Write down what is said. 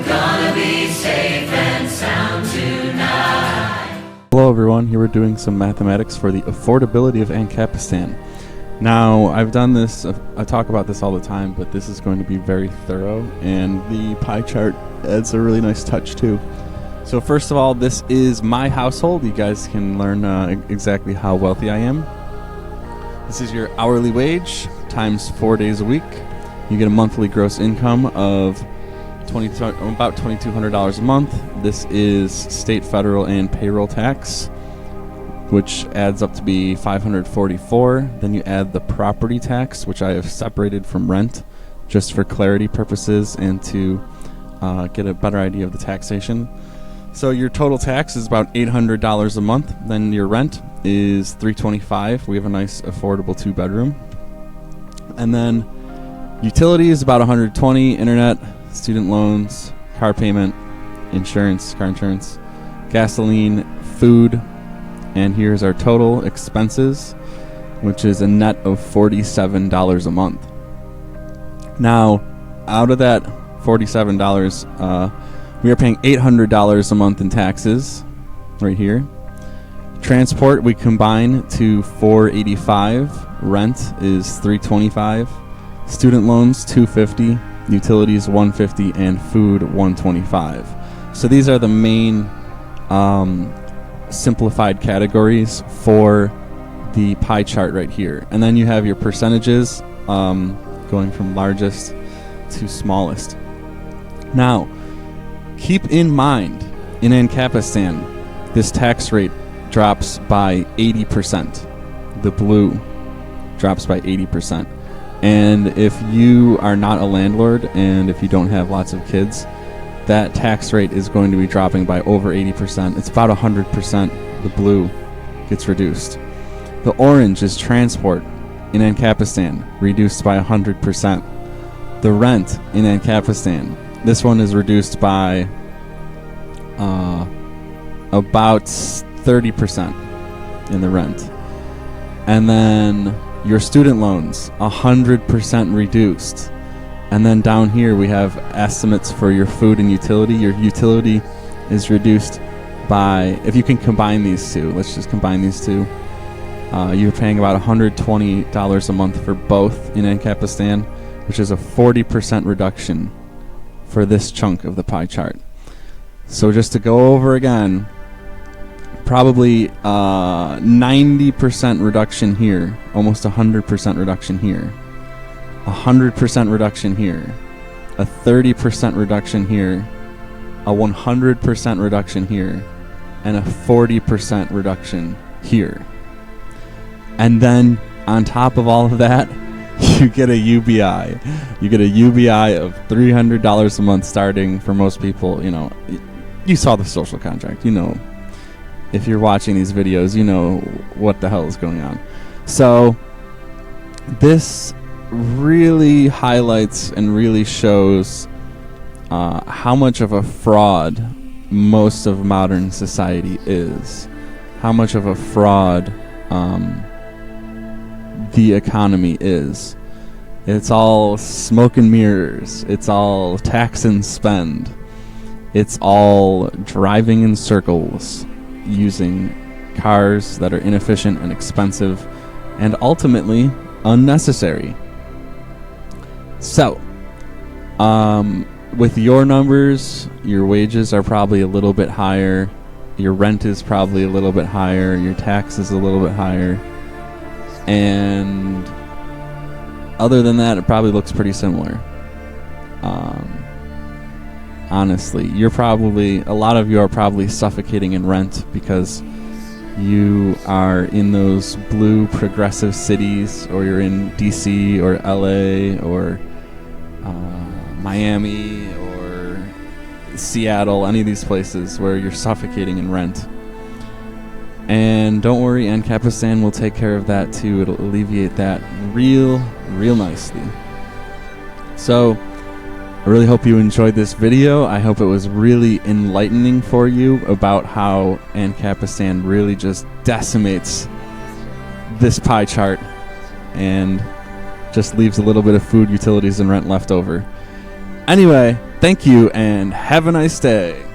gonna be safe and sound tonight. Hello everyone, here we're doing some mathematics for the affordability of Ancapistan. Now, I've done this, I talk about this all the time, but this is going to be very thorough, and the pie chart adds a really nice touch too. So first of all, this is my household. You guys can learn exactly how wealthy I am. This is your hourly wage times 4 days a week. You get a monthly gross income of about $2,200 a month. This is state, federal, and payroll tax, which adds up to be $544. Then you add the property tax, which I have separated from rent just for clarity purposes and to get a better idea of the taxation. So your total tax is about $800 a month. Then your rent is $325. We have a nice affordable 2-bedroom. And then utilities about $120, internet, student loans, car payment, insurance, car insurance, gasoline, food, and here's our total expenses, which is a net of $47 a month. Now, out of that $47, we are paying $800 a month in taxes, right here. Transport, we combine to $485. Rent is $325. Student loans, $250. Utilities, $150, and food, $125. So these are the main simplified categories for the pie chart right here. And then you have your percentages going from largest to smallest. Now, keep in mind, in Ancapistan, this tax rate drops by 80%. The blue drops by 80%. And if you are not a landlord and if you don't have lots of kids, that tax rate is going to be dropping by over 80%. It's about 100%. The blue gets reduced. The orange is transport in Ancapistan, reduced by 100%. The rent in Ancapistan, this one is reduced by about 30% in the rent. And then your student loans, 100% reduced. And then down here we have estimates for your food and utility. Your utility is reduced by, if you can combine these two, let's just combine these two. You're paying about $120 a month for both in Ancapistan, which is a 40% reduction for this chunk of the pie chart. So just to go over again, probably 90% reduction here, almost 100% reduction here, 100% reduction here, a 30% reduction here, a 100% reduction here, and a 40% reduction here. And then on top of all of that, you get a UBI. You get a UBI of $300 a month starting for most people. You know, you saw the social contract, you know. If you're watching these videos, you know what the hell is going on. So this really highlights and really shows how much of a fraud most of modern society is. How much of a fraud the economy is. It's all smoke and mirrors. It's all tax and spend. It's all driving in circles, using cars that are inefficient and expensive and ultimately unnecessary. So, with your numbers, your wages are probably a little bit higher, your rent is probably a little bit higher, your tax is a little bit higher, and other than that, it probably looks pretty similar. Honestly, a lot of you are probably suffocating in rent because you are in those blue progressive cities, or you're in DC or LA or Miami or Seattle, any of these places where you're suffocating in rent. And don't worry, Ancapistan will take care of that too. It'll alleviate that real nicely. So I really hope you enjoyed this video. I hope it was really enlightening for you about how Ancapistan really just decimates this pie chart and just leaves a little bit of food, utilities, and rent left over. Anyway, Thank you and have a nice day.